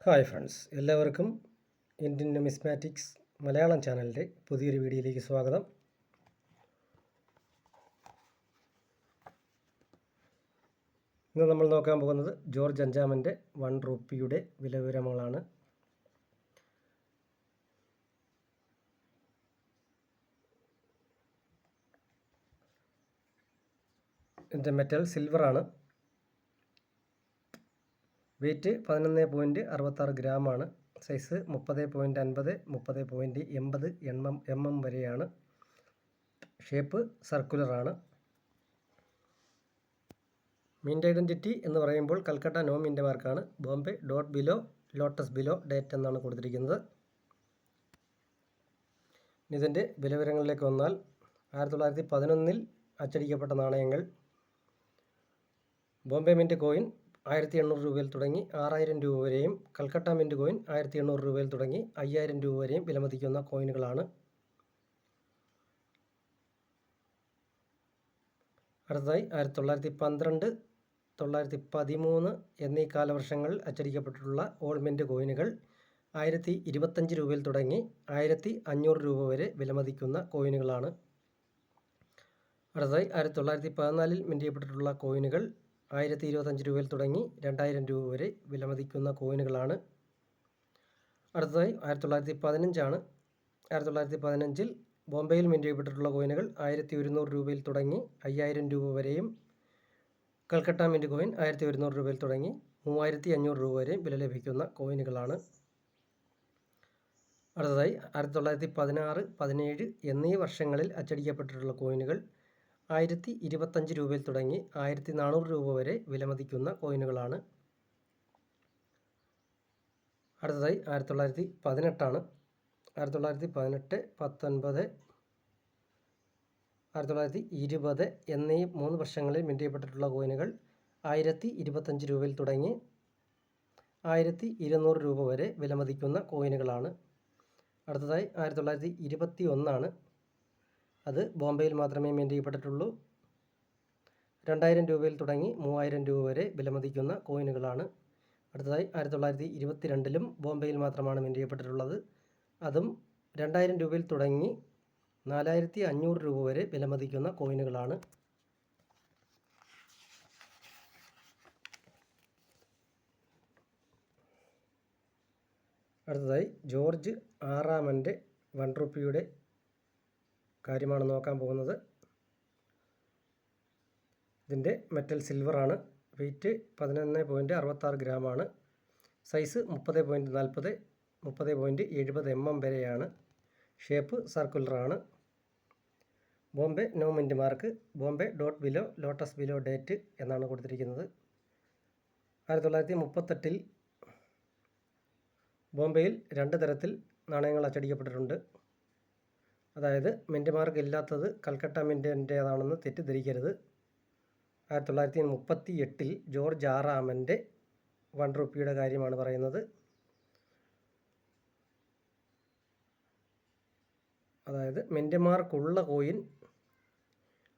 Hi friends, എല്ലാവർക്കും Indian numismatics Malayalam ചാനലിൻ്റെ പുതിയൊരു വീഡിയോയിലേക്ക് സ്വാഗതം. ഇന്ന് നമ്മൾ നോക്കാൻ പോകുന്നത് ജോർജ് അഞ്ചാമൻ്റെ ₹1 വിലവിവരങ്ങളാണ്. ഇതിൻ്റെ മെറ്റൽ സിൽവറാണ്. വെയ്റ്റ് 11.66 ഗ്രാമാണ്. സൈസ് 30.50 30.80 mm വരെയാണ്. ഷേപ്പ് സർക്കുലറാണ്. മിൻ്റ് ഐഡൻറ്റിറ്റി എന്ന് പറയുമ്പോൾ കൽക്കട്ട നോ മിൻ്റ് മാർക്കാണ്. Bombay dot below lotus below date എന്നാണ് കൊടുത്തിരിക്കുന്നത്. ഇതിൻ്റെ വിലവിവരങ്ങളിലേക്ക് വന്നാൽ 1911 അച്ചടിക്കപ്പെട്ട നാണയങ്ങൾ. ബോംബെ മിൻറ്റ് കോയിൻ 1800 രൂപയിൽ തുടങ്ങി 6000 രൂപ വരെയും കൽക്കട്ട മിൻറ്റ് കോയിൻ 1800 രൂപയിൽ തുടങ്ങി 5000 രൂപ വരെയും വിലമതിക്കുന്ന കോയിനുകളാണ്. അടുത്തതായി 1912, 1913 എന്നീ കാലവർഷങ്ങളിൽ അച്ചടിക്കപ്പെട്ടിട്ടുള്ള ഓൾ മിൻറ്റ് കോയിനുകൾ 1025 രൂപയിൽ തുടങ്ങി 1500 രൂപ വരെ വിലമതിക്കുന്ന കോയിനുകളാണ്. അടുത്തതായി 1914 മിൻറ്റ് ചെയ്യപ്പെട്ടിട്ടുള്ള കോയിനുകൾ 1025 രൂപയിൽ തുടങ്ങി 2000 രൂപ വരെ വിലമതിക്കുന്ന കോയിനുകളാണ്. അടുത്തതായി 1915 ആണ്. 1915 ബോംബെയിൽ മിൻറ്റ് ചെയ്യപ്പെട്ടിട്ടുള്ള കോയിനുകൾ 1100 രൂപയിൽ തുടങ്ങി 5000 രൂപ വരെയും കൽക്കട്ട മിൻറ്റ് കോയിൻ 1100 രൂപയിൽ തുടങ്ങി 3500 രൂപ വരെയും വില ലഭിക്കുന്ന കോയിനുകളാണ്. അടുത്തതായി 1916, 17 എന്നീ വർഷങ്ങളിൽ അച്ചടിക്കപ്പെട്ടിട്ടുള്ള കോയിനുകൾ 1025 രൂപയിൽ തുടങ്ങി 1400 രൂപ വരെ വിലമതിക്കുന്ന കോയിനുകളാണ്. അടുത്തതായി 1918 ആണ്. 1918, 19, 1920 എന്നീ 3 വർഷങ്ങളിൽ മിൻറ്റ് ചെയ്യപ്പെട്ടിട്ടുള്ള കോയിനുകൾ 1025 രൂപയിൽ തുടങ്ങി 1200 രൂപ വരെ വിലമതിക്കുന്ന കോയിനുകളാണ്. അടുത്തതായി 1921 ആണ്. അത് ബോംബെയിൽ മാത്രമേ മിൻറ്റ് ചെയ്യപ്പെട്ടിട്ടുള്ളൂ. 2000 രൂപയിൽ തുടങ്ങി 3000 രൂപ വരെ വിലമതിക്കുന്ന കോയിനുകളാണ്. അടുത്തതായി 1922 ബോംബെയിൽ മാത്രമാണ് മിൻറ്റ് ചെയ്യപ്പെട്ടിട്ടുള്ളത്. അതും 2000 രൂപയിൽ തുടങ്ങി 4500 രൂപ വരെ വിലമതിക്കുന്ന കോയിനുകളാണ്. അടുത്തതായി ജോർജ് ആറാമൻ്റെ ₹1 കാര്യമാണ് നോക്കാൻ പോകുന്നത്. ഇതിൻ്റെ മെറ്റൽ സിൽവറാണ്. വെയ്റ്റ് 11.66 ഗ്രാമാണ്. സൈസ് 30.40 30.70 mm വരെയാണ്. ഷേപ്പ് സർക്കുലറാണ്. Bombay no mint mark. Bombay dot below lotus below date എന്നാണ് കൊടുത്തിരിക്കുന്നത്. 1938 ബോംബെയിൽ 2 തരത്തിൽ നാണയങ്ങൾ അച്ചടിക്കപ്പെട്ടിട്ടുണ്ട്. അതായത് മിൻറ്റ് മാർക്ക് ഇല്ലാത്തത് കൽക്കട്ട മിൻറ്റിൻ്റേതാണെന്ന് തെറ്റിദ്ധരിക്കരുത്. 1938 ജോർജ് ആറാമൻ്റെ ₹1 കാര്യമാണ് പറയുന്നത്. അതായത് മിൻറ്റ് മാർക്കുള്ള കോയിൻ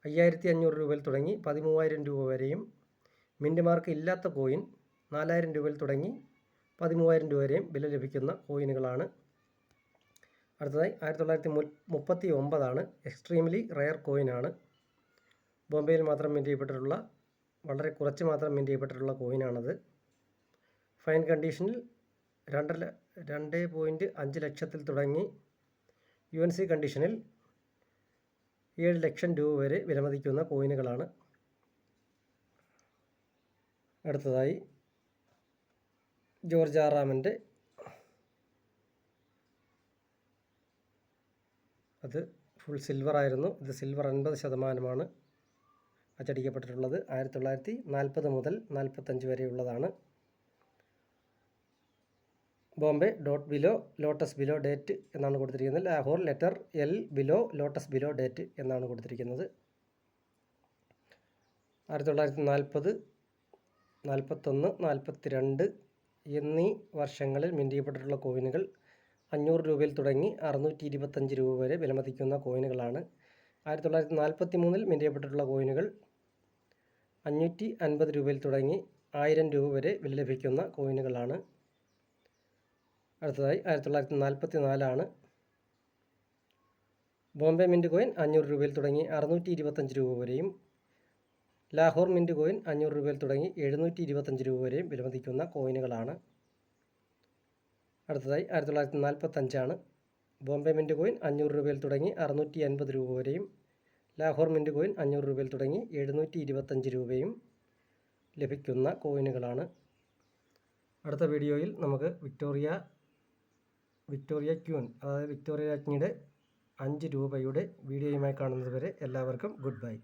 5500 രൂപയിൽ തുടങ്ങി 13000 രൂപ വരെയും മിൻറ്റ് മാർക്ക് ഇല്ലാത്ത കോയിൻ 4000 രൂപയിൽ തുടങ്ങി 13000 രൂപ വരെയും വില ലഭിക്കുന്ന കോയിനുകളാണ്. അടുത്തതായി 1939 ആണ്. എക്സ്ട്രീംലി റെയർ കോയിനാണ്. ബോംബെയിൽ മാത്രം മിൻറ്റ് ചെയ്യപ്പെട്ടിട്ടുള്ള വളരെ കുറച്ച് മാത്രം മിൻറ്റ് ചെയ്യപ്പെട്ടിട്ടുള്ള കോയിനാണത്. ഫൈൻ കണ്ടീഷനിൽ 2.5 ലക്ഷത്തിൽ തുടങ്ങി UNC കണ്ടീഷനിൽ 7 ലക്ഷം രൂപ വരെ വിലമതിക്കുന്ന കോയിനുകളാണ്. അടുത്തതായി ജോർജ് ആറാമൻ്റെ അത് ഫുൾ സിൽവറായിരുന്നു. ഇത് സിൽവർ 50% അച്ചടിക്കപ്പെട്ടിട്ടുള്ളത്. 1940 മുതൽ 45 വരെയുള്ളതാണ്. Bombay dot below lotus below date എന്നാണ് കൊടുത്തിരിക്കുന്നത്. Lahore letter L below lotus below date എന്നാണ് കൊടുത്തിരിക്കുന്നത്. 1940, 41, 42 എന്നീ വർഷങ്ങളിൽ മിൻറ്റ് ചെയ്യപ്പെട്ടിട്ടുള്ള കോയിനുകൾ 500 രൂപയിൽ തുടങ്ങി 625 രൂപ വരെ വിലമതിക്കുന്ന കോയിനുകളാണ്. 1943 മിൻറ്റ് ചെയ്യപ്പെട്ടിട്ടുള്ള കോയിനുകൾ 550 രൂപയിൽ തുടങ്ങി 1000 രൂപ വരെ വില ലഭിക്കുന്ന കോയിനുകളാണ്. അടുത്തതായി 1944 ബോംബെ മിൻറ്റ് കോയിൻ 500 രൂപയിൽ തുടങ്ങി 625 രൂപ വരെയും ലാഹോർ മിൻറ്റ് കോയിൻ 500 രൂപയിൽ തുടങ്ങി 725 രൂപ വരെയും വിലമതിക്കുന്ന കോയിനുകളാണ്. അടുത്തതായി 1945 ബോംബെ മിൻറ്റ് കോയിൻ 500 രൂപയിൽ തുടങ്ങി 650 രൂപ വരെയും ലാഹോർ മിൻറ്റ് കോയിൻ 500 രൂപയിൽ തുടങ്ങി 725 രൂപയും ലഭിക്കുന്ന കോയിനുകളാണ്. അടുത്ത വീഡിയോയിൽ നമുക്ക് വിക്ടോറിയ ക്യൂൻ, അതായത് വിക്ടോറിയ രാജ്ഞിയുടെ 5 രൂപയുടെ വീഡിയോയുമായി കാണുന്നത് വരെ എല്ലാവർക്കും ഗുഡ് ബൈ.